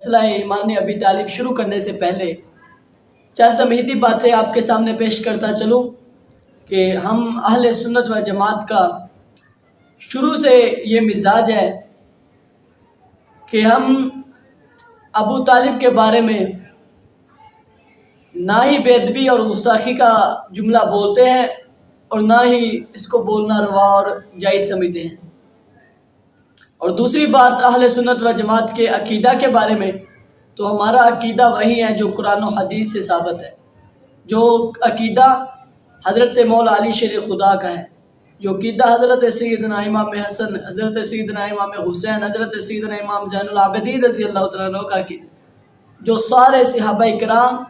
مسئلہ ایمان ابی طالب شروع کرنے سے پہلے چند تمہیدی باتیں آپ کے سامنے پیش کرتا چلوں کہ ہم اہل سنت و جماعت کا شروع سے یہ مزاج ہے کہ ہم ابو طالب کے بارے میں نہ ہی بے ادبی اور گستاخی کا جملہ بولتے ہیں اور نہ ہی اس کو بولنا روا اور جائز سمجھتے ہیں۔ اور دوسری بات اہل سنت و جماعت کے عقیدہ کے بارے میں، تو ہمارا عقیدہ وہی ہے جو قرآن و حدیث سے ثابت ہے، جو عقیدہ حضرت مولا علی شیر خدا کا ہے، جو عقیدہ حضرت سیدنا امام حسن، حضرت سیدنا امام حسین، حضرت سیدنا امام زین العابدین رضی اللہ تعالیٰ عنہ کا عقیدہ، جو سارے صحابہ کرام،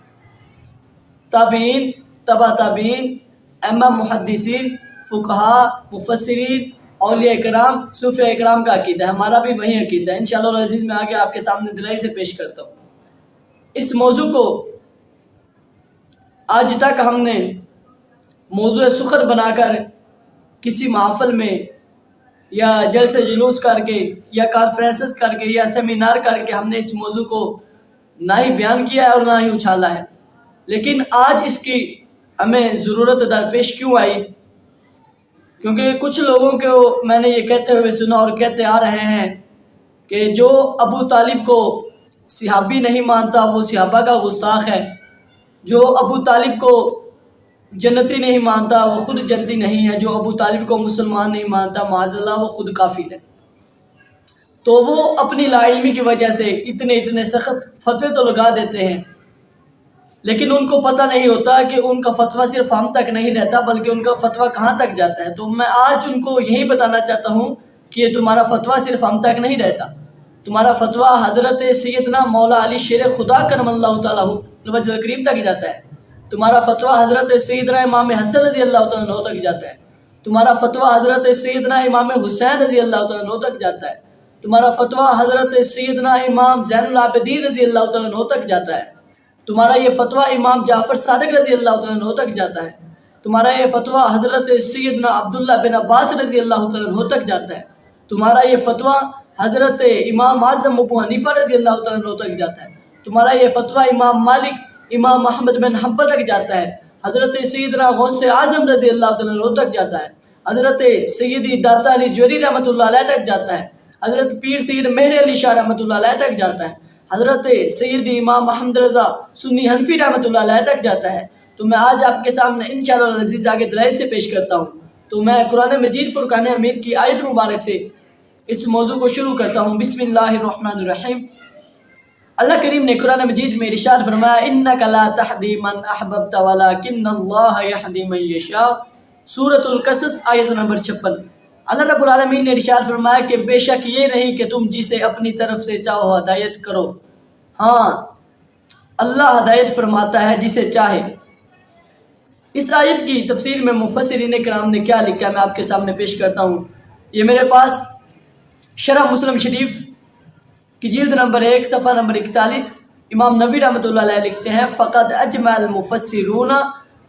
تابعین، تبع تابعین، ائمہ محدثین، فقہاء، مفسرین، اولیاء کرام، صوفیاء کرام کا عقیدہ ہے۔ ہمارا بھی وہی عقیدہ ہے۔ انشاءاللہ العزیز میں آگے آپ کے سامنے دلائل سے پیش کرتا ہوں۔ اس موضوع کو آج تک ہم نے موضوع سخن بنا کر کسی محفل میں یا جلسے جلوس کر کے یا کانفرنسز کر کے یا سیمینار کر کے ہم نے اس موضوع کو نہ ہی بیان کیا ہے اور نہ ہی اچھالا ہے، لیکن آج اس کی ہمیں ضرورت درپیش کیوں آئی؟ کیونکہ کچھ لوگوں کو میں نے یہ کہتے ہوئے سنا اور کہتے آ رہے ہیں کہ جو ابو طالب کو صحابی نہیں مانتا وہ صحابہ کا گستاخ ہے، جو ابو طالب کو جنتی نہیں مانتا وہ خود جنتی نہیں ہے، جو ابو طالب کو مسلمان نہیں مانتا معاذ اللہ وہ خود کافر ہے۔ تو وہ اپنی لا علمی کی وجہ سے اتنے سخت فتوے تو لگا دیتے ہیں، لیکن ان کو پتہ نہیں ہوتا کہ ان کا فتویٰ صرف ہم تک نہیں رہتا بلکہ ان کا فتویٰ کہاں تک جاتا ہے۔ تو میں آج ان کو یہی بتانا چاہتا ہوں کہ یہ تمہارا فتویٰ صرف ہم تک نہیں رہتا، تمہارا فتویٰ حضرت سیدنا مولا علی شیر خدا کرم اللہ تعالیٰ وجہ کریم تک جاتا ہے، تمہارا فتویٰ حضرت سیدنا امام حسن رضی اللہ تعالیٰ عنہ تک جاتا ہے، تمہارا فتویٰ حضرت سیدنا امام حسین رضی اللہ تعالیٰ عنہ تک جاتا ہے، تمہارا فتویٰ حضرت سیدنا امام زین العابدین رضی اللہ تعالیٰ عنہ تک جاتا ہے، تمہارا یہ فتویٰ امام جعفر صادق رضی اللہ تعالیٰ عنہ تک جاتا ہے، تمہارا یہ فتویٰ حضرت سیدنا عبداللہ بن عباس رضی اللہ تعالیٰ عنہ تک جاتا ہے، تمہارا یہ فتویٰ حضرت امام اعظم ابو حنیفہ رضی اللہ تعالیٰ عنہ تک جاتا ہے، تمہارا یہ فتویٰ امام مالک، امام احمد بن حنبل تک جاتا ہے، حضرت سیدنا غوث اعظم رضی اللہ تعالیٰ عنہ تک جاتا ہے، حضرت سیدی داتا علی جوہری رحمۃ اللہ علیہ تک جاتا ہے، حضرت پیر سید مہر علی شاہ رحمۃ اللہ علیہ تک جاتا ہے، حضرت سیدی امام محمد رضا سنی حنفی رحمۃ اللہ علیہ تک جاتا ہے۔ تو میں آج آپ کے سامنے انشاءاللہ العزیز آگے دلائل سے پیش کرتا ہوں۔ تو میں قرآن مجید فرقان حمید کی آیت مبارک سے اس موضوع کو شروع کرتا ہوں۔ بسم اللہ الرحمن الرحیم۔ اللہ کریم نے قرآن مجید میں ارشاد فرمایا اِنَّكَ لَا تَهْدِي مَنْ أَحْبَبْتَ وَلَكِنَّ اللَّهَ يَهْدِي مَن يَشَاءُ، سورۃ القصص آیت نمبر 56۔ اللہ رب العالمین نے ارشاد فرمایا کہ بے شک یہ نہیں کہ تم جسے اپنی طرف سے چاہو ہدایت کرو، ہاں اللہ ہدایت فرماتا ہے جسے چاہے۔ اس آیت کی تفسیر میں مفسرین کرام نے کیا لکھا ہے میں آپ کے سامنے پیش کرتا ہوں۔ یہ میرے پاس شرح مسلم شریف کی جلد نمبر 1 صفحہ نمبر 41 امام نووی رحمۃ اللہ علیہ لکھتے ہیں فقد اجمع المفسرون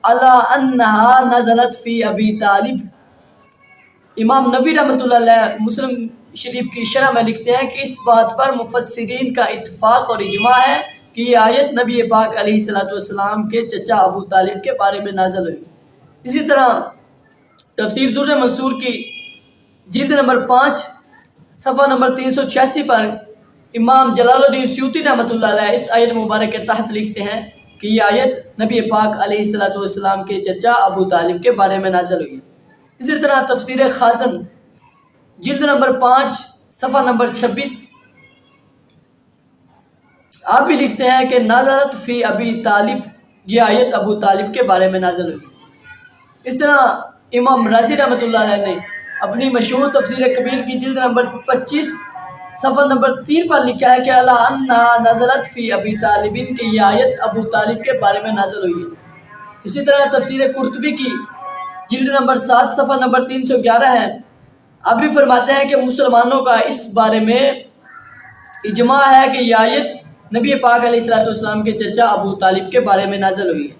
علی انہا نزلت فی ابی طالب۔ امام نووی رحمۃ اللہ علیہ مسلم شریف کی شرح میں لکھتے ہیں کہ اس بات پر مفسرین کا اتفاق اور اجماع ہے کہ یہ آیت نبی پاک علیہ الصلوۃ والسلام کے چچا ابو طالب کے بارے میں نازل ہوئی۔ اسی طرح تفسیر در منصور کی جلد نمبر 5 صفحہ نمبر 386 پر امام جلال الدین سیوطی رحمۃ اللہ علیہ اس آیت مبارک کے تحت لکھتے ہیں کہ یہ آیت نبی پاک علیہ الصلوۃ والسلام کے چچا ابو طالب کے بارے میں نازل ہوئی۔ اسی طرح تفسیر خازن جلد نمبر 5 صفحہ نمبر 26 آپ بھی لکھتے ہیں کہ نازلت فی ابی طالب، یہ آیت ابو طالب کے بارے میں نازل ہوئی۔ اس طرح امام رازی رحمۃ اللہ علیہ نے اپنی مشہور تفسیر کبیر کی جلد نمبر 25 صفحہ نمبر 3 پر لکھا ہے کہ الا انہا نزلت فی ابی طالب، کہ یہ آیت ابو طالب کے بارے میں نازل ہوئی ہے۔ اسی طرح تفسیر قرطبی کی جلد نمبر 7 صفحہ نمبر 311 ہے، آپ بھی فرماتے ہیں کہ مسلمانوں کا اس بارے میں اجماع ہے کہ یہ آیت نبی پاک علیہ الصلوۃ والسلام کے چچا ابو طالب کے بارے میں نازل ہوئی ہے۔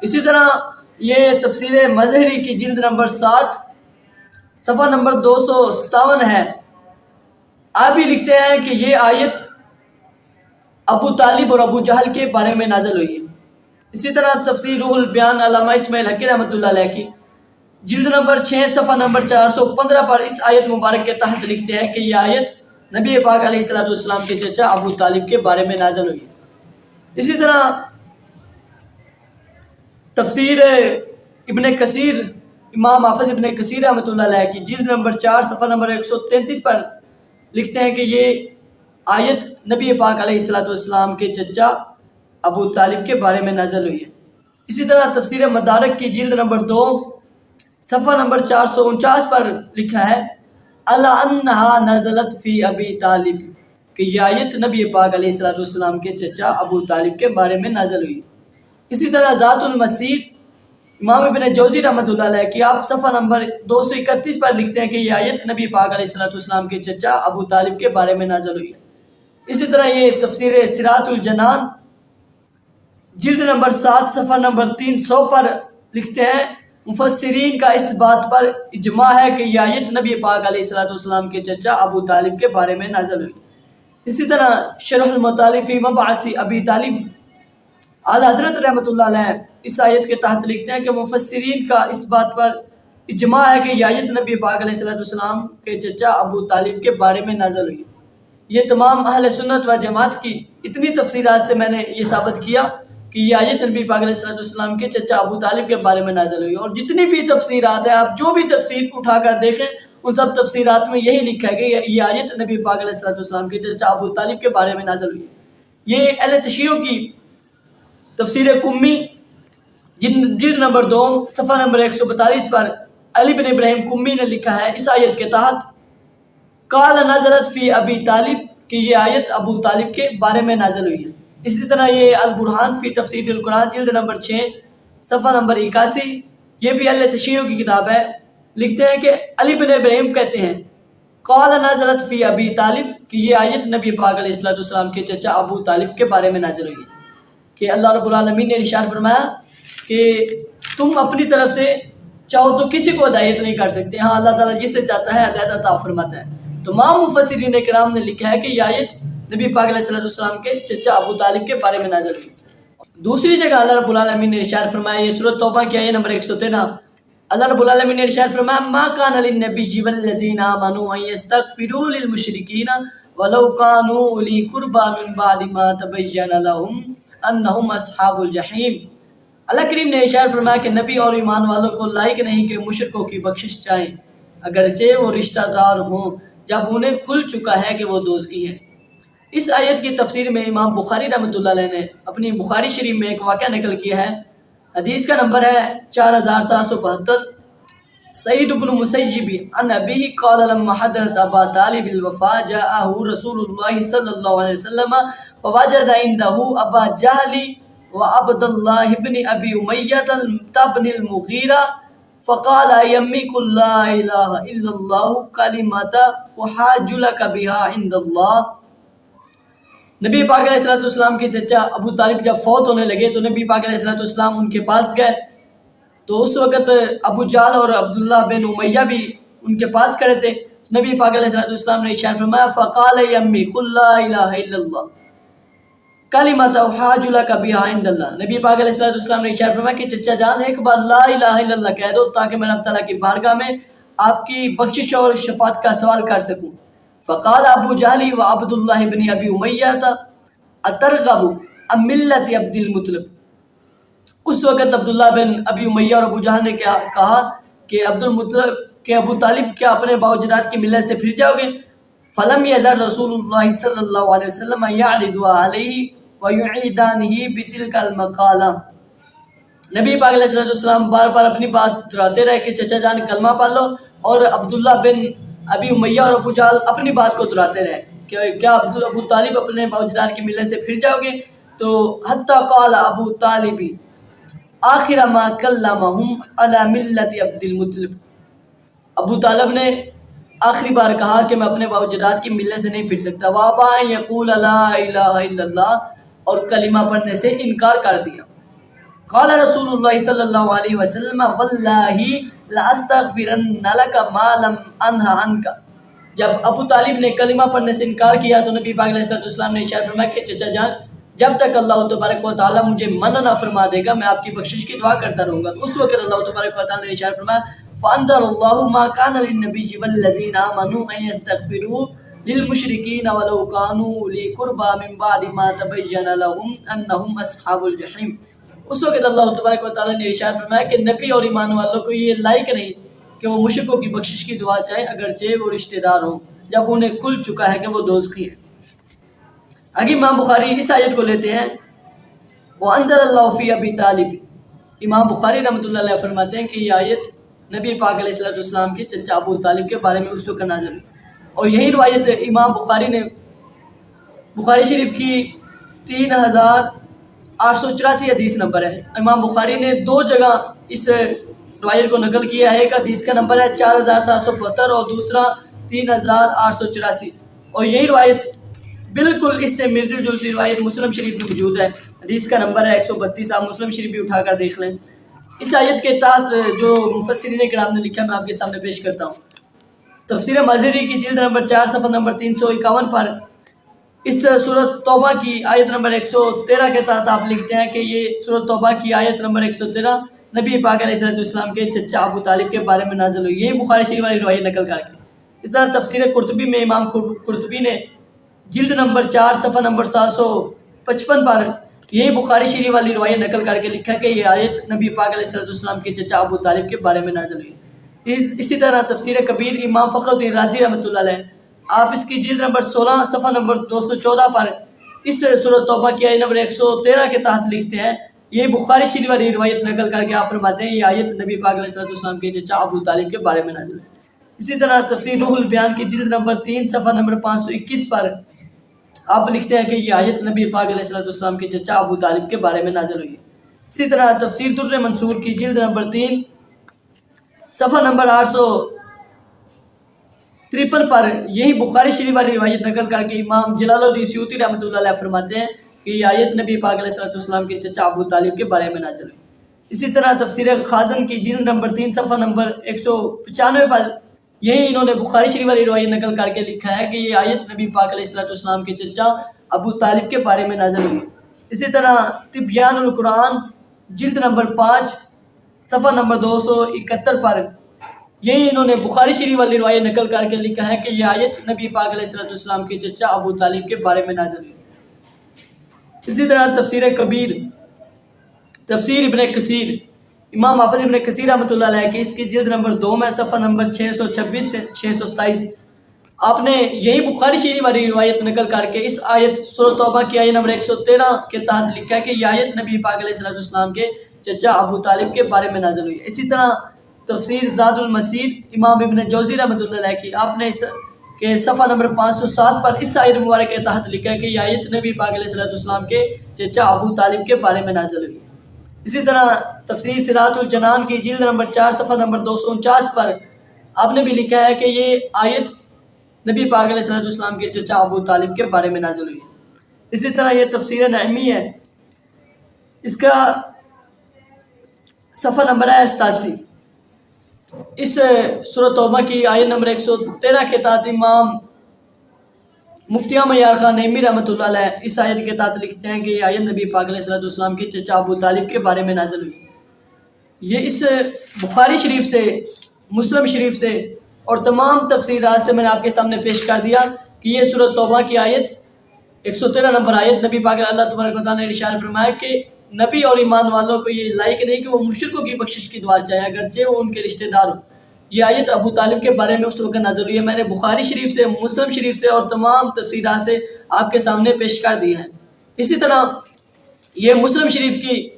اسی طرح یہ تفسیر مظہری کی جلد نمبر 7 صفحہ نمبر 257 ہے، آپ بھی لکھتے ہیں کہ یہ آیت ابو طالب اور ابو جہل کے بارے میں نازل ہوئی ہے۔ اسی طرح تفسیر روح البیان علامہ اسماعیل حقی رحمۃ اللہ علیہ کی جلد نمبر 6 صفحہ نمبر 415 پر اس آیت مبارک کے تحت لکھتے ہیں کہ یہ آیت نبی پاک علیہ الصلوۃ والسلام کے چچا ابو طالب کے بارے میں نازل ہوئی ہے۔ اسی طرح تفسیر ابن کثیر امام حافظ ابن کثیر رحمۃ اللہ علیہ کی جلد نمبر 4 صفحہ نمبر 133 پر لکھتے ہیں کہ یہ آیت نبی پاک علیہ الصلوۃ والسلام کے چچا ابو طالب کے بارے میں نازل ہوئی ہے۔ اسی طرح تفسیر مدارک کی جلد نمبر 2 صفحہ نمبر 449 پر لکھا ہے الا انہا نزلت فی ابی طالب کہ یہ آیت نبی پاک علیہ الصلوۃ والسلام کے چچا ابو طالب کے بارے میں نازل ہوئی ہے۔ اسی طرح ذات المسیر امام ابن جوزی رحمۃ اللہ علیہ کی آپ صفحہ نمبر 231 پر لکھتے ہیں کہ یہ آیت نبی پاک علیہ الصلوۃ والسلام کے چچا ابو طالب کے بارے میں نازل ہوئی ہے۔ اسی طرح یہ تفسیر صراط الجنان جلد نمبر 7 صفحہ نمبر 300 پر لکھتے ہیں مفسرین کا اس بات پر اجماع ہے کہ یہ آیت نبی پاک علیہ الصلوۃ والسلام کے چچا ابو طالب کے بارے میں نازل ہوئی۔ اسی طرح شرح المطالب فی مبعث ابی طالب اعلیٰ حضرت رحمۃ اللہ علیہ اس آیت کے تحت لکھتے ہیں کہ مفسرین کا اس بات پر اجماع ہے کہ یہ آیت نبی پاک علیہ الصلوۃ والسلام کے چچا ابو طالب کے بارے میں نازل ہوئی۔ یہ تمام اہل سنت و جماعت کی اتنی تفسیرات سے میں نے یہ ثابت کیا کہ یہ آیت نبی پاک علیہ الصلوۃ والسلام کے چچا ابو طالب کے بارے میں نازل ہوئی، اور جتنی بھی تفسیرات ہیں آپ جو بھی تفسیر اٹھا کر دیکھیں ان سب تفسیرات میں یہی لکھا ہے کہ یہ آیت نبی پاک علیہ الصلوۃ والسلام کے چچا ابو طالب کے بارے میں نازل ہوئی۔ یہ اہل تشیعوں کی تفسیر قمی جلد نمبر 2 صفحہ نمبر 142 پر علی بن ابراہیم قمی نے لکھا ہے اس آیت کے تحت قال نزلت فی ابی طالب کہ یہ آیت ابو طالب کے بارے میں نازل ہوئی ہے۔ اسی طرح یہ البرہان فی تفسیر القرآن جلد نمبر 6 صفحہ نمبر 81 یہ بھی اہل تشیعوں کی کتاب ہے، لکھتے ہیں کہ علی بن ابراہیم کہتے ہیں قال نزلت فی ابی طالب کہ یہ آیت نبی پاک علیہ الصلوۃ والسلام کے چچا ابو طالب کے بارے میں نازل ہوئی کہ اللہ رب العالمین نے ارشاد فرمایا کہ تم اپنی طرف سے چاہو تو کسی کو ہدایت نہیں کر سکتے، ہاں اللہ تعالیٰ جس سے چاہتا ہے ہدایت عطا فرماتا ہے۔ تمام مفسرین کرام نے لکھا ہے کہ یہ آیت نبی پاک علیہ الصلوۃ والسلام کے چچا ابو طالب کے بارے میں نازل ہوئی۔ دوسری جگہ اللہ رب العالمین نے ارشاد فرمایا، یہ سورۃ توبہ کی آیت نمبر 113، اللہ رب العالمین نے ارشاد فرمایا ما کان للنبی والذین آمنوا ان یستغفروا للمشرکین ولو كانوا اولی قربى من بعد ما تبین لهم انہم اصحاب الجحیم۔ اللہ کریم نے ارشاد فرمایا کہ نبی اور ایمان والوں کو لائق نہیں کہ مشرکوں کی بخشش چاہیں اگرچہ وہ رشتہ دار ہوں جب انہیں کھل چکا ہے کہ وہ دوزخی ہیں۔ اس آیت کی تفسیر میں امام بخاری رحمۃ اللہ علیہ نے اپنی بخاری شریف میں ایک واقعہ نقل کیا ہے، حدیث کا نمبر ہے 4772۔ سعید بن مسیب عن ابیہ قال لما حضرت ابا طالب الوفاء جاءه رسول اللہ صلی اللہ علیہ وسلم فوجد عنده ابا جہل وعبد اللہ بن ابی امیہ بن المغیرہ فقال یمی قل لا الہ الا اللہ کلمۃ احاج لک بها عند اللہ۔ نبی پاک علیہ الصلوۃ والسلام کے چچا ابو طالب جب فوت ہونے لگے تو نبی پاک علیہ الصلوۃ والسلام ان کے پاس گئے، تو اس وقت ابو جہل اور عبداللہ بن امیہ بھی ان کے پاس کھڑے تھے۔ نبی پاک علیہ الصلوۃ والسلام نے ارشاد فرمایا فقال یمی قل لا الہ الا اللہ کلمۃ احاج لک بها عند اللہ۔ نبی پاک علیہ الصلوۃ والسلام نے ارشاد فرمایا کہ چچا جان ایک بار لا الہ الا اللہ کہہ دو تاکہ میں رب تعالیٰ کی بارگاہ میں آپ کی بخشش اور شفاعت کا سوال کر سکوں۔ فقال ابو جہل و عبد اللہ بن ابی امیہ اترغب ام ملت عبد المطلب۔ اس وقت عبداللہ بن ابی امیہ اور ابو جہل نے کہا کہ ابو طالب کیا اپنے باوجداد کی ملت سے پھر جاؤ گے؟ فلم یزل رسول اللہ صلی اللہ علیہ وسلم یعرض علیہ ویعیدانہ بتلک المقالہ۔ نبی پاک علیہ السلام بار بار اپنی بات دہراتے رہے کہ چچا جان کلمہ پڑھ لو، اور عبداللہ بن ابی امیہ اور ابو جہل اپنی بات کو دہراتے رہے کہ کیا ابو طالب اپنے باوجداد کی ملت سے پھر جاؤ گے؟ تو حتی قال ابو طالب آخر ما کلمہم علی ملت عبد المطلب۔ ابو طالب نے آخری بار کہا کہ میں اپنے باوجداد کی ملت سے نہیں پھر سکتا، وابا ان یقول لا الہ الا اللہ، اور کلمہ پڑھنے سے انکار کر دیا۔ قال رسول اللہ صلی اللہ علیہ وسلم واللہ لاستغفرن لک ما لم انہ عنک۔ جب ابو طالب نے کلمہ پڑھنے سے انکار کیا تو نبی پاک علیہ السلام نے ارشاد فرمایا کہ چچا جان جب تک اللہ تبارک و تعالیٰ مجھے منع نہ فرما دے گا میں آپ کی بخشش کی دعا کرتا رہوں گا. تو اس وقت اللہ تبارک و تعالیٰ نے ارشاد فرمایا فانزل اللہ ما کان للنبی والذین آمنوا ان یستغفروا للمشرکین ولو کانوا اولی قربی من بعد ما تبین لهم انہم اصحاب الجحیم. اس وقت اللہ تبارک و تعالیٰ نے ارشاد فرمایا کہ نبی اور ایمان والوں کو یہ لائق نہیں کہ وہ مشرکوں کی بخشش کی دعا چاہیں اگرچہ وہ رشتہ دار ہوں جب انہیں کھل چکا ہے کہ وہ دوزخی ہیں. آگے امام بخاری اس آیت کو لیتے ہیں وَأَنزَلَ اللَّهُ فِي أَبِي طالب. امام بخاری رحمۃ اللہ علیہ فرماتے ہیں کہ یہ آیت نبی پاک علیہ السلام کے چچا ابو طالب کے بارے میں اس وقت نازل ہوئی. اور یہی روایت امام بخاری نے بخاری شریف کی 3884 حدیث نمبر ہے. امام بخاری نے 2 جگہ اس روایت کو نقل کیا ہے. ایک حدیث کا نمبر ہے 4775 اور دوسرا 3884. اور یہی روایت بالکل اس سے ملتی جلتی روایت مسلم شریف میں موجود ہے. حدیث کا نمبر ہے 132. آپ مسلم شریف بھی اٹھا کر دیکھ لیں. اس آیت کے تحت جو مفسرین کرام نے لکھا میں آپ کے سامنے پیش کرتا ہوں. تفسیر مازری کی جلد نمبر 4 صفحہ نمبر 351 پر اس سورۃ توبہ کی آیت نمبر 113 کے تحت آپ لکھتے ہیں کہ یہ سورۃ توبہ کی آیت نمبر 113 نبی پاک علیہ السلام کے چچا ابو طالب کے بارے میں نازل ہوئی. یہی بخاری شریف والی روایت نقل کر کے اس طرح تفسیر قرطبی میں امام قرطبی نے جلد نمبر 4 صفحہ نمبر 755 پر یہی بخاری شریف والی روایت نقل کر کے لکھا کہ یہ آیت نبی پاک علیہ السلام کے چچا ابو طالب کے بارے میں نازل ہوئی. اسی طرح تفسیر کبیر امام فخر الدین رازی رحمۃ اللہ علیہ آپ اس کی جلد نمبر 16 صفحہ نمبر 214 پر اس سورۃ توبہ کی آیت نمبر 113 کے تحت لکھتے ہیں یہ بخاری شریف والی روایت نقل کر کے آپ فرماتے ہیں یہ آیت نبی پاک علیہ السلام کے چچا ابو طالب کے بارے میں نازل ہوئی. اسی طرح تفسیر روح البیان کی جلد نمبر 3 صفحہ نمبر 521 پر آپ لکھتے ہیں کہ یہ آیت نبی پاک علیہ السلام کے چچا ابو طالب کے بارے میں نازل ہوئی. اسی طرح تفسیر در منصور کی جلد نمبر 3 صفحہ نمبر 853 پر یہی بخاری شریف والی روایت نقل کر کے امام جلال الدین سیوطی رحمۃ اللہ علیہ فرماتے ہیں کہ یہ آیت نبی پاک علیہ السلام کے چچا ابو طالب کے بارے میں نازل ہوئی. اسی طرح تفسیر خازن کی جلد نمبر 3 صفحہ نمبر 195 پر یہی انہوں نے بخاری شریف والی روایت نقل کر کے لکھا ہے کہ یہ آیت نبی پاک علیہ السلام کے چچا ابو طالب کے بارے میں نازل ہوئی. اسی طرح تبیان القرآن جلد نمبر 5 صفحہ نمبر 271 پر یہی انہوں نے بخاری شریف والی روایت نقل کر کے لکھا ہے کہ یہ آیت نبی پاک علیہ السلام کے چچا ابو طالب کے بارے میں نازل ہوئی. اسی طرح تفسیر کبیر تفسیر ابن کثیر امام حافظ ابن کثیر رحمۃ اللہ علیہ کی اس کی جلد نمبر 2 میں صفحہ نمبر 626 سے 627 آپ نے یہی بخاری شریف والی روایت نقل کر کے اس آیت سورۃ توبہ کی آیت نمبر 113 کے تحت لکھا ہے کہ یہ آیت نبی پاک علیہ السلام کے چچا ابو طالب کے بارے میں نازل ہوئی. اسی طرح تفسیر زاد المسیر امام ابن جوزی رحمۃ اللہ علیہ کی آپ نے اس کے صفحہ نمبر 507 پر اس آیت مبارک کے تحت لکھا ہے کہ یہ آیت نبی پاک علیہ السلام کے چچا ابو طالب کے بارے میں نازل ہوئی. اسی طرح تفسیر صراط الجنان کی جلد نمبر 4 صفحہ نمبر 249 پر آپ نے بھی لکھا ہے کہ یہ آیت نبی پاک علیہ السلام کے چچا ابو طالب کے بارے میں نازل ہوئی. اسی طرح یہ تفسیر نعیمی ہے اس کا صفحہ نمبر ہے 87. اس سورۃ توبہ کی آیت نمبر 113 کے تحت امام مفتی احمد یار خان نعیمی رحمۃ اللہ علیہ اس آیت کے تحت لکھتے ہیں کہ یہ آیت نبی پاک علیہ السلام کے چچا ابو طالب کے بارے میں نازل ہوئی. یہ اس بخاری شریف سے مسلم شریف سے اور تمام تفسیرات سے میں نے آپ کے سامنے پیش کر دیا کہ یہ سورۃ توبہ کی آیت 113 نمبر آیت نبی پاک اللہ تبارک و تعالیٰ نے ارشاد فرمایا کہ نبی اور ایمان والوں کو یہ لائق نہیں کہ وہ مشرکوں کی بخشش کی دعا چاہے اگرچہ وہ ان کے رشتہ دار ہوں. یہ آیت ابو طالب کے بارے میں اس وقت نازل ہوئی ہے. میں نے بخاری شریف سے مسلم شریف سے اور تمام تفسیرات سے آپ کے سامنے پیش کر دی ہیں. اسی طرح یہ مسلم شریف کی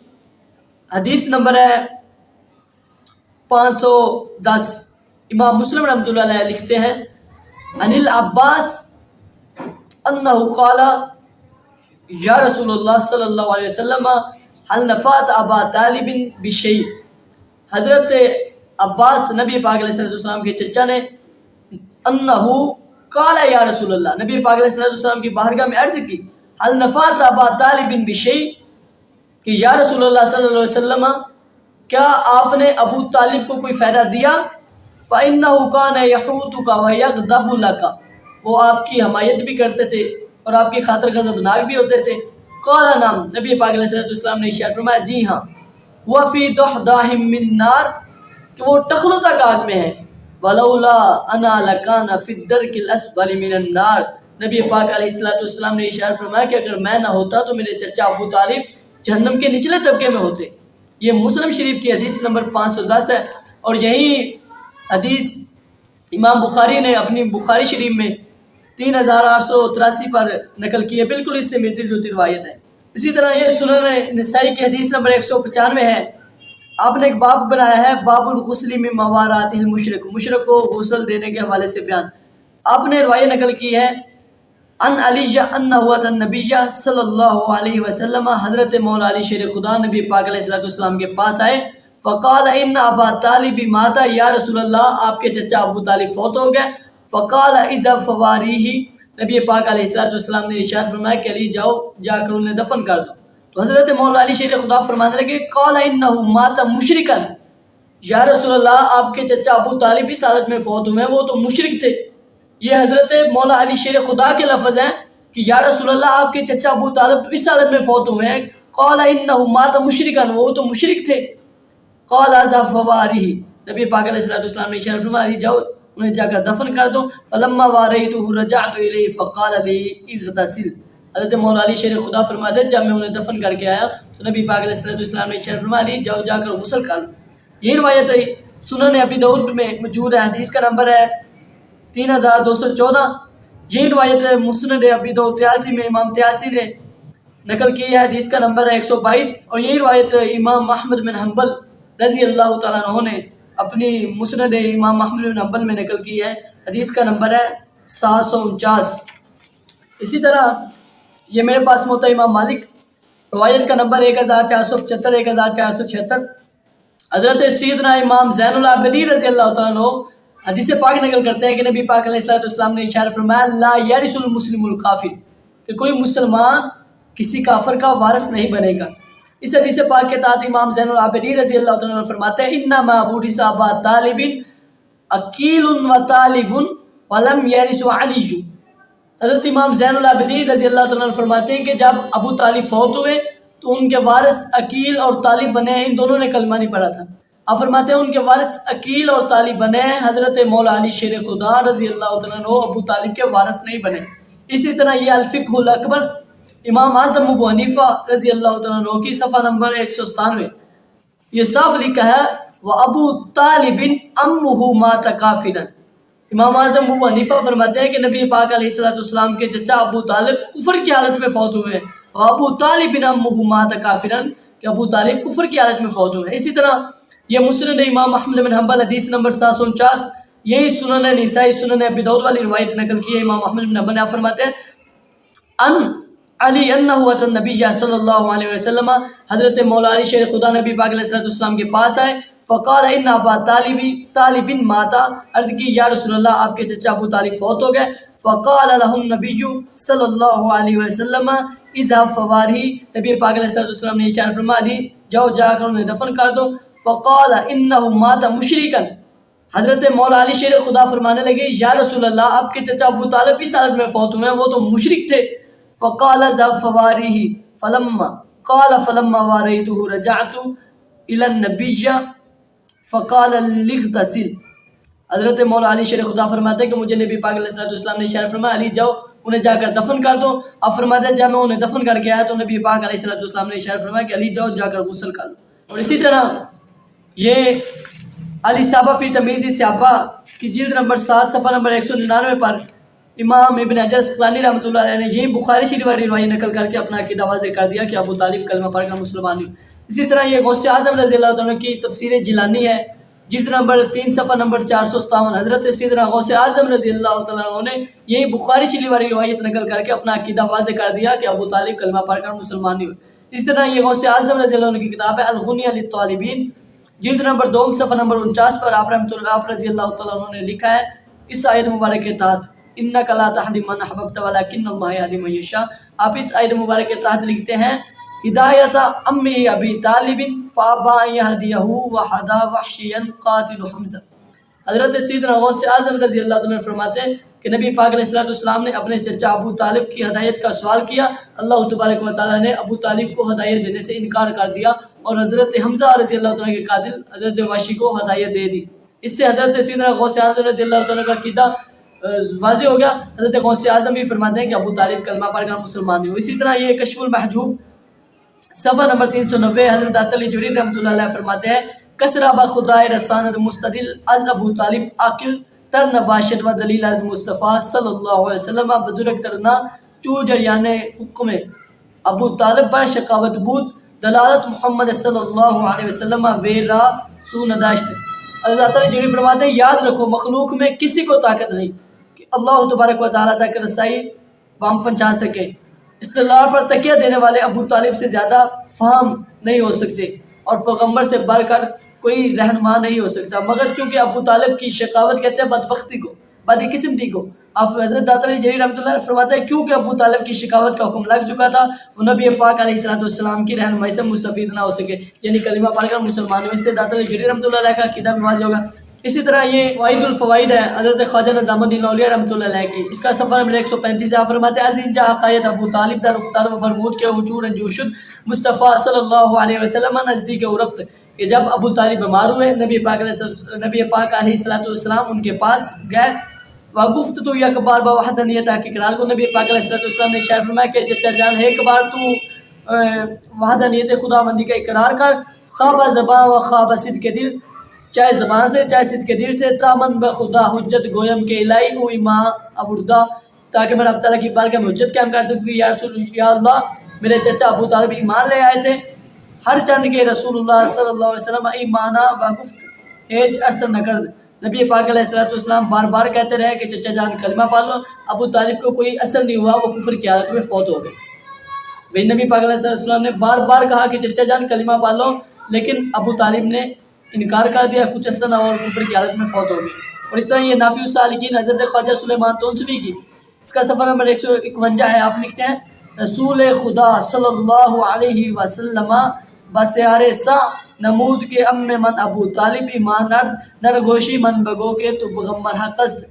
حدیث نمبر ہے 510. امام مسلم رحمۃ اللہ علیہ لکھتے ہیں عن العباس انہ قال یا رسول اللہ صلی اللہ علیہ وسلم هل نفعت ابا طالب بشیء. حضرت عباس نبی پاک علیہ السلام کے چچا نے انہ قال یا رسول اللہ نبی پاک علیہ السلام کی بارگاہ میں عرض کی هل نفعت ابا طالب بشیء کہ یا رسول اللہ صلی اللہ علیہ وسلم کیا آپ نے ابو طالب کو کوئی فائدہ دیا. فَإِنَّهُ كَانَ يَحُوتُكَ وَيَغْضَبُ لَكَ، وہ آپ کی حمایت بھی کرتے تھے اور آپ کی خاطر غضبناک بھی ہوتے تھے۔ قال نعم، نبی پاک علیہ السلام نے ارشاد فرمایا جی ہاں، وَفِي ضَحْضَاحٍ مِّن نَّارٍ، کہ وہ ٹخلوں تک آگ میں ہے، وَلَوْلَا أَنَا لَكَانَ فِي الدَّرْكِ الْأَسْفَلِ مِنَ النَّارِ، نبی پاک علیہ السلام نے ارشاد فرمایا کہ اگر میں نہ ہوتا تو میرے چچا ابو طالب جہنم کے نچلے طبقے میں ہوتے۔ یہ مسلم شریف کی حدیث نمبر 510 ہے، اور یہی حدیث امام بخاری نے اپنی بخاری شریف میں 3883 پر نقل کی ہے، بالکل اس سے ملتی جلتی روایت ہے۔ اسی طرح یہ سنن نسائی کی حدیث نمبر 195 ہے۔ آپ نے ایک باب بنایا ہے، باب الغسل من موارات المشرک، مشرک کو غسل دینے کے حوالے سے بیان۔ آپ نے روایت نقل کی ہے ان علی انہ النبی صلی اللہ علیہ وسلم، حضرت مولا علی شیر خدا نبی پاک علیہ السلام کے پاس آئے، فقال ان ابا طالب مات، یا رسول اللہ آپ کے چچا ابو طالب فوت ہو گئے۔ فقال اذا فواریہ، نبی پاک علیہ السلام نے ارشاد فرمایا کہ علی جاؤ جا کر انہیں دفن کر دو۔ تو حضرت مولا علی شیر خدا فرمانے لگے قال انہ مات مشرکا، یا رسول اللہ آپ کے چچا ابو طالب اس حالت میں فوت ہوئے ہیں، وہ تو مشرک تھے۔ یہ حضرت مولا علی شیر خدا کے لفظ ہیں کہ یا رسول اللہ آپ کے چچا ابو طالب تو اس حالت میں فوت ہوئے ہیں، قال انہ مات مشرکا، وہ تو مشرک تھے۔ قال اذهب فواریہ، نبی پاک علیہ السلام نے اشارہ فرمایا جاؤ انہیں جا کر دفن کر دو۔ فلما واریتہ رجعت الیہ فقال لی اغتسل، حضرت مولا علی شیر خدا فرماتے ہیں جب میں انہیں دفن کر کے آیا تو نبی پاک علیہ السلام نے اشارہ فرمایا لی جاؤ جا کر غسل کر لو۔ یہ روایت ہے سنن ابی داؤد میں موجود ہے، حدیث کا نمبر ہے 3214۔ یہ روایت ہے مسند ابی داؤد 83 میں امام طیالسی نے نقل کی ہے، حدیث کا نمبر ہے 122۔ اور یہی روایت امام احمد بن حنبل رضی اللہ تعالیٰ عنہ نے اپنی مسند امام احمد بن حنبل میں نقل کی ہے، حدیث کا نمبر ہے 749۔ اسی طرح یہ میرے پاس ہوتا ہے امام مالک، روایت کا نمبر 1475 1476۔ حضرت سیدنا امام زین العابدین رضی اللہ تعالیٰ عنہ حدیث پاک نقل کرتے ہیں کہ نبی پاک علیہ السلام نے اشارہ فرمایا لا یرث المسلم الکافر، کہ کوئی مسلمان کسی کافر کا وارث نہیں بنے گا۔ اس حدیث پاک کے تحت امام زین العابدین رضی اللہ تعالیٰ عنہ فرماتے ہیں انما ورث ابا طالب عقیل و طالب ولم یرث علی۔ حضرت امام زین العابدین رضی اللہ تعالیٰ عنہ فرماتے ہیں کہ جب ابو طالب فوت ہوئے تو ان کے وارث عقیل اور طالب بنے، ان دونوں نے کلمہ نہیں پڑھا تھا۔ آپ فرماتے ہیں ان کے وارث عقیل اور طالب بنے، حضرت مولا علی شیر خدا رضی اللہ تعالیٰ عنہ ابو طالب کے وارث نہیں بنے۔ اسی طرح یہ الفقہ الاکبر امام اعظم ابو حنیفہ رضی اللہ تعالیٰ عنہ کی صفحہ نمبر 197، یہ صاف لکھا ہے وَأَبُو طَالِبٍ أَمُّهُ مَاتَ كَافِرًا۔ امام اعظم ابو حنیفہ فرماتے ہیں کہ نبی پاک علیہ السلام کے چچا ابو طالب کفر کی حالت میں فوت ہوئے ہیں، وَأَبُو طَالِبٍ أَمُّهُ مَاتَ كَافِرًا، کہ ابو طالب کفر کی حالت میں فوت ہوئے ہیں۔ اسی طرح یہ مسند امام احمد بن حنبل حدیث نمبر 749، یہی سنن نسائی سنن ابی داؤد والی روایت نقل کی ہے امام احمد بن حنبل، آپ فرماتے ہیں ان علی انہ اتى النبی صلی اللہ علیہ وسلم، حضرت مولا علی شیر خدا نبی پاک علیہ السلام کے پاس آئے، فقال ان ابا طالب مات، عرض کی یا رسول اللہ آپ کے چچا ابو طالب فوت ہو گئے۔ فقال له النبی صلی اللہ علیہ وسلم اذهب فواریہ، نبی پاک علیہ السلام نے اشارہ فرمایا علی جاؤ جا کر انہیں دفن کر دو۔ فقال انه مات مشرکا، حضرت مولا علی شیر خدا فرمانے لگے یا رسول اللہ آپ کے چچا ابو طالب اس حالت میں فوت ہوئے ہیں، وہ تو مشرک تھے۔ فقال اذهب فواریہ، فلما واریتہ رجعت الى النبی فقال لغتسل، حضرت مولا علی شیر خدا فرماتے ہیں کہ مجھے نبی پاک علیہ السلام نے اشارہ فرمایا علی جاؤ انہیں جا کر دفن کر دو۔ آپ فرماتے ہیں جب میں انہیں دفن کر کے آیا تو نبی پاک علیہ السلام نے اشارہ فرمایا کہ علی جاؤ جا کر غسل کر لو۔ اور اسی طرح یہ الاصابہ فی تمییز الصحابہ کی جلد نمبر 7 صفحہ نمبر 199 پر امام ابن حجر اسقلانی رحمۃ اللہ علیہ نے یہی بخاری شریف والی روایت نقل کر کے اپنا عقیدہ واضح کر دیا کہ ابو طالب کلمہ پڑھ کر مسلمان ہوئے۔ اسی طرح یہ غوث اعظم رضی اللہ عنہ کی تفسیر جیلانی ہے، جلد نمبر 3 صفحہ نمبر 457، حضرت سیدنا غوث اعظم رضی اللہ تعالیٰ عنہ نے یہی بخاری شریف والی روایت نقل کر کے اپنا عقیدہ واضح کر دیا کہ ابو طالب کلمہ پڑھ کر مسلمان ہوئے۔ اس طرح یہ غوث اعظم رضی اللہ عنہ کی کتاب ہے الغنیہ للطالبین، جلد نمبر 2 صفحہ نمبر 49 پر آپ رضی اللہ تعالیٰ عنہ نے لکھا ہے اس آیت مبارک کے تحت انک لا تہدی من احببت ولکن اللہ یہدی من یشاء، آپ اس آیت مبارک کے تحت لکھتے ہیں ہدایت امی ابی طالب فابا یہدیہ وحدا وحشیا قاتل حمزہ، حضرت سیدنا غوث اعظم رضی اللہ عنہ فرماتے ہیں کہ نبی پاک علیہ السلام نے اپنے چچا ابو طالب کی ہدایت کا سوال کیا، اللہ تبارک و تعالیٰ نے ابو طالب کو ہدایت دینے سے انکار کر دیا اور حضرت حمزہ رضی اللہ عنہ کے قاتل حضرت وحشی کو ہدایت دے دی۔ اس سے حضرت سیدنا غوث اعظم رضی اللہ عنہ کا عقیدہ واضح ہو گیا۔ حضرت غوث اعظم بھی فرماتے ہیں کہ ابو طالب کلمہ پڑھ کر مسلمان ہوئے۔ اسی طرح یہ کشف المحجوب صفحہ نمبر 390 حضرت علی جوری رحمۃ اللہ علیہ فرماتے ہیں کسرا بخدائے رسانت مستدل از ابو طالب عاقل تر نباشد و دلیل از مصطفیٰ صلی اللہ علیہ وسلم بزرگ ترنا چو جریان حکم ابو طالب بر شقاوت بود دلالت محمد صلی اللہ علیہ وسلم ویرا سو نداشت۔ حضرت علی جوری فرماتے ہیں یاد رکھو مخلوق میں کسی کو طاقت نہیں کہ اللہ تبارک و تعالیٰ تک رسائی ہم پہنچا سکے۔ اصطلاح پر تکیہ دینے والے ابو طالب سے زیادہ فہم نہیں ہو سکتے اور پیغمبر سے بڑھ کر کوئی رہنما نہیں ہو سکتا، مگر چونکہ ابو طالب کی شقاوت کہتے ہیں بدبختی کو، بدقسمتی کو۔ آپ حضرت علی جری رحمۃ اللہ علیہ فرماتے ہیں کیونکہ ابو طالب کی شقاوت کا حکم لگ چکا تھا، وہ نبی پاک علیہ السلام کی رہنمائی سے مستفید نہ ہو سکے، یعنی کلمہ پڑھ کر مسلمان ہوئے۔ اس سے علی جری رحمۃ اللہ علیہ کا عقیدہ بھی واضح ہوگا۔ اسی طرح یہ فوائد الفوائد ہے حضرت خواجہ نظام الدین اولیاء رحمۃ اللہ علیہ کی، اس کا صفحہ نمبر 135 سے آپ فرماتے ہیں عظیم جا عقائد ابو طالب در افطار و فرمود کے حجور انجوشد مصطفیٰ صلی اللہ علیہ وسلم نزدیک عرفت کہ جب ابو طالب بیمار ہوئے نبی پاک علیہ السلام ان کے پاس گئے وگفت تو یک بار با وحدانیت کے اقرار کو نبی پاک علیہ السلام نے اشارہ فرمایا کہ چچا جان ایک بار تو وحدانیت خداوندی کا اقرار کر، خواب زبان و خواب صدق دل، چاہے زبان سے چاہے صدق دل سے، تامن بخدا حجت گویم کے الہی او ایمان ابردا، تاکہ میں رب تعالیٰ کی بارگاہ میں حجت قائم کر سکوں یا رسول یا اللہ میرے چچا ابو طالب ایمان لے آئے تھے، ہر چند کے رسول اللہ صلی اللہ علیہ وسلم ایمانہ وگفت ہیچ اثر نہ کر۔ نبی پاک علیہ السلام بار بار کہتے رہے کہ چچا جان کلمہ پڑھ لو، ابو طالب کو کوئی اثر نہیں ہوا، وہ کفر کی حالت میں فوت ہو گئے۔ بھئی نبی پاک علیہ السلام نے بار بار کہا کہ چچا جان کلمہ پڑھ لو، لیکن ابو طالب نے انکار کر دیا، کچھ اثر نہ ہوا اور کفر کی حالت میں فوت ہو گئی۔ اور اس طرح یہ نافع السالکین حضرت خواجہ سلیمان تونسوی کی، اس کا صفحہ نمبر 151 ہے، آپ لکھتے ہیں رسول خدا صلی اللہ علیہ وسلم بسیار سا نمود کے ام من ابو طالب ایمان نرگوشی من بگو کے تو پیغمبر حق است۔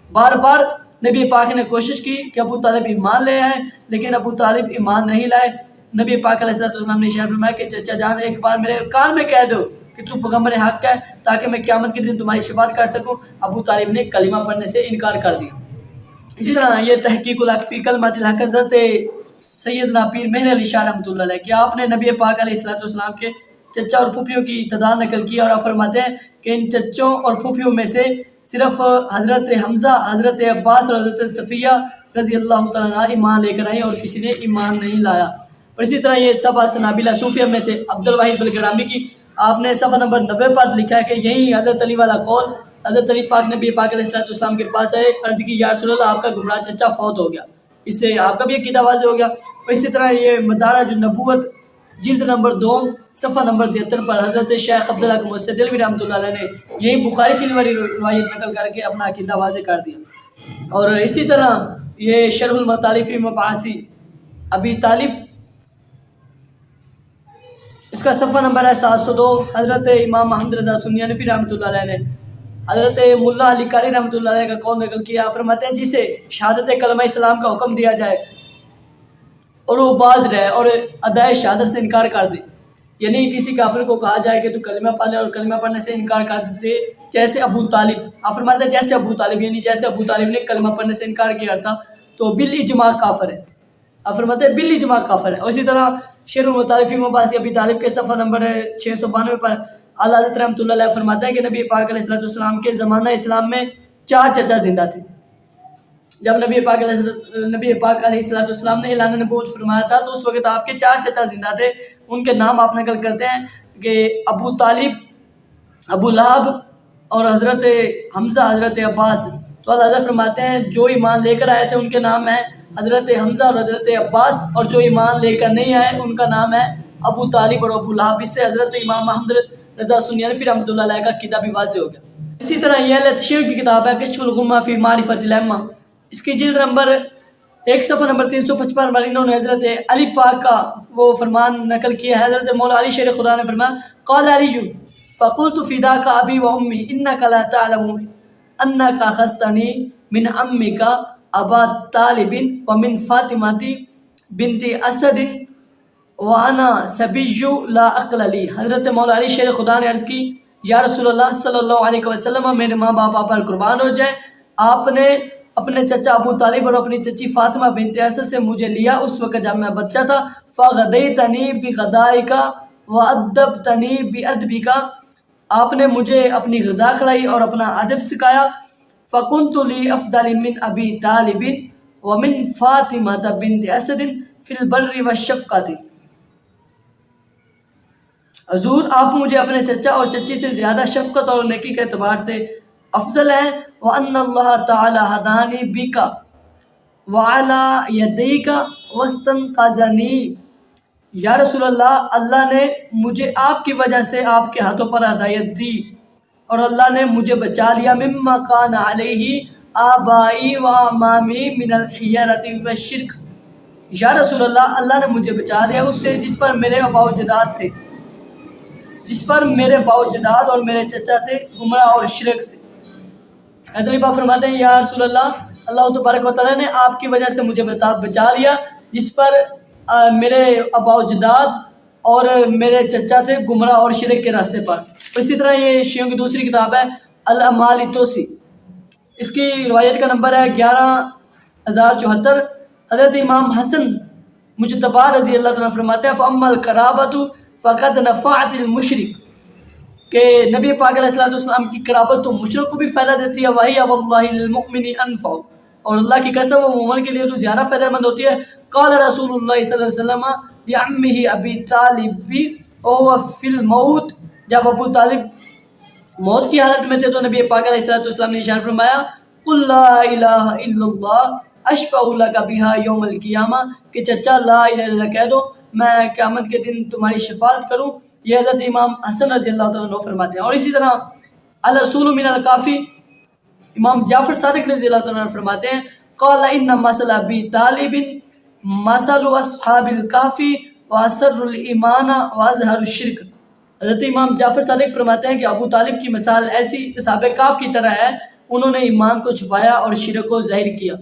بار بار نبی پاک نے کوشش کی کہ ابو طالب ایمان لے آئے، لیکن ابو طالب ایمان نہیں لائے۔ نبی پاک علیہ السلام نے اشارہ فرمایا کہ چچا جان ایک بار میرے کان میں کہہ دو کہ تو پیغمبر حق ہے تاکہ میں قیامت کے دن تمہاری شفاعت کر سکوں۔ ابو طالب نے کلمہ پڑھنے سے انکار کر دیا۔ اسی طرح یہ تحقیق الحق فی کلمۃ الحق حضرت سیدنا پیر مہر علی شاہ رحمۃ اللہ علیہ کہ آپ نے نبی پاک علیہ السلام کے چچا اور پھوپھیوں کی تعداد نقل کی اور آپ فرماتے ہیں کہ ان چچوں اور پھوپھیوں میں سے صرف حضرت حمزہ، حضرت عباس اور حضرت صفیہ رضی اللہ تعالیٰ عنہ ایمان لے کر آئے اور کسی نے ایمان نہیں لایا۔ اور اسی طرح یہ سبع سنابلہ صوفیہ میں سے عبد الواحد بلگرامی کی آپ نے صفحہ نمبر 90 پر لکھا ہے کہ یہی حضرت علی والا قول، حضرت علی پاک نبی پاک علیہ السلام کے پاس آئے، عرض کی یا رسول اللہ آپ کا گمراہ چچا فوت ہو گیا، اس سے آپ کا بھی عقیدہ واضح ہو گیا۔ اور اسی طرح یہ مدارج النبوت جلد نمبر 2 صفحہ نمبر 73 پر حضرت شیخ عبداللہ محسن دلوی رحمۃ اللہ علیہ نے یہی بخاری شریف والی روایت نقل کر کے اپنا عقیدہ واضح کر دیا۔ اور اسی طرح یہ شرح المطالف مباحثی ابی طالب، اس کا صفحہ نمبر ہے 702، حضرت امام محمد رضا سنی حنفی رحمۃ اللہ علیہ نے حضرت ملا علی قاری رحمۃ اللہ علیہ کا قول نقل کیا، فرماتے ہیں جسے شہادت کلمہ اسلام کا حکم دیا جائے اور وہ باز رہے اور ادائے شہادت سے انکار کر دے، یعنی کسی کافر کو کہا جائے کہ تو کلمہ پڑھ لے اور کلمہ پڑھنے سے انکار کر دے، جیسے ابو طالب، آپ فرماتے ہیں جیسے ابو طالب، یعنی جیسے ابو طالب نے کلمہ پڑھنے سے انکار کیا تھا تو بالاجماع کافر ہے، آپ فرماتے ہیں بالاجماع کافر ہے۔ اور اسی طرح شرح المطالف مباحث ابی طالب کے صفحہ نمبر 692 پر اعلیٰ حضرت رحمۃ اللہ علیہ فرماتے ہیں کہ نبی پاک علیہ السلام کے زمانہ اسلام میں 4 چچا زندہ تھے۔ جب نبی پاک علیہ السلام نے اعلان نبوت فرمایا تھا تو اس وقت آپ کے 4 چچا زندہ تھے، ان کے نام آپ نقل کرتے ہیں کہ ابو طالب، ابو لہب اور حضرت حمزہ، حضرت عباس۔ تو اللہ حضرت فرماتے ہیں جو ایمان لے کر آئے تھے ان کے نام ہیں حضرت حمزہ اور حضرت عباس، اور جو ایمان لے کر نہیں آئے ان کا نام ہے ابو طالب اور ابو لہب۔ اس سے حضرت امام محمد رضا سنی حنفی رحمۃ اللہ علیہ کا عقیدہ بھی واضح ہو گیا۔ اسی طرح یہ تشیع کی کتاب ہے کشف الغمہ فی معرفت الائمہ، اس کی جلد نمبر 1 صفحہ نمبر 355 پر انہوں نے حضرت علی پاک کا وہ فرمان نقل کیا ہے۔ حضرت مولا علی شیر خدا نے فرمایا قال علی فقلت فداك ابی و امی انک لا تعلم انک خستنی من امک ابا طالب ومن فاطمہ بنت اسد وانا سبی لا عقل لی. حضرت مولا علی شیر خدا نے عرض کی یا رسول اللہ صلی اللہ علیہ وسلم میرے ماں باپ آپ پر قربان ہو جائیں، آپ نے اپنے چچا ابو طالب اور اپنی چچی فاطمہ بنت اسد سے مجھے لیا اس وقت جب میں بچہ تھا. فغدیتنی بغدائک وادبتنی بادبک، آپ نے مجھے اپنی غذا کھلائی اور اپنا ادب سکھایا. فکنت لی افضل من ابی طالب ومن فاطمہ بنت اسد فی البر والشفقۃ. حضور آپ مجھے اپنے چچا اور چچی سے زیادہ شفقت اور نیکی کے اعتبار سے افضل ہیں. وَأَنَّ اللَّهَ تَعَالَى هَدَانِي بِكَ وَعَلَى يَدَيْكَ وَاسْتَنْقَذَنِي. یا رسول اللہ، اللہ نے مجھے آپ کی وجہ سے آپ کے ہاتھوں پر ہدایت دی اور اللہ نے مجھے بچا لیا. مما کان علیہ آبائی و امامی من الحیرۃ والشرک. یا رسول اللہ، اللہ نے مجھے بچا لیا اس سے جس پر میرے آبا و اجداد تھے، جس پر میرے باء و جداد اور میرے چچا تھے گمراہ اور شرک سے. حضرت علی پاک فرماتے ہیں یا رسول اللہ، اللہ تبارک و تعالیٰ نے آپ کی وجہ سے مجھے بچا لیا جس پر میرے آبا و جداد اور میرے چچا تھے گمراہ اور شرک کے راستے پر. اسی طرح یہ شیعوں کی دوسری کتاب ہے الاعمال التوسی، اس کی روایت کا نمبر ہے 11074. حضرت امام حسن مجتبی رضی اللہ تعالیٰ فرماتے ہیں فَأَمَّا الْقَرَابَةُ فقط نفعت المشرک، کہ نبی پاک علیہ السلام کی قرابت تو مشرک کو بھی فائدہ دیتی ہے. وہی واللہ للمؤمن انفع، اور اللہ کی قسم وہ مومن کے لیے تو زیادہ فائدہ مند ہوتی ہے. قال رسول اللہ صلی اللہ علیہ وسلم لعمہ ابی طالب وهو فی الموت، جب ابو طالب موت کی حالت میں تھے تو نبی پاک علیہ السلام نے ارشاد فرمایا قل لا الہ الا اللہ اشفع لک بها یوم القیامہ، کہ چچا لا الہ الا اللہ کہہ دو میں قیامت کے دن تمہاری شفاعت کروں. یہ حضرت امام حسن رضی اللہ تعالیٰ عنہ فرماتے ہیں. اور اسی طرح الاصول من الکافی امام جعفر صادق رضی اللہ تعالیٰ عنہ فرماتے ہیں قال ان مثل ابی طالب مثل اصحاب الکافی واسر الایمان واظہر الشرک. حضرت امام جعفر صادق فرماتے ہیں کہ ابو طالب کی مثال ایسی اصحاب کاف کی طرح ہے، انہوں نے ایمان کو چھپایا اور شرک کو ظاہر کیا.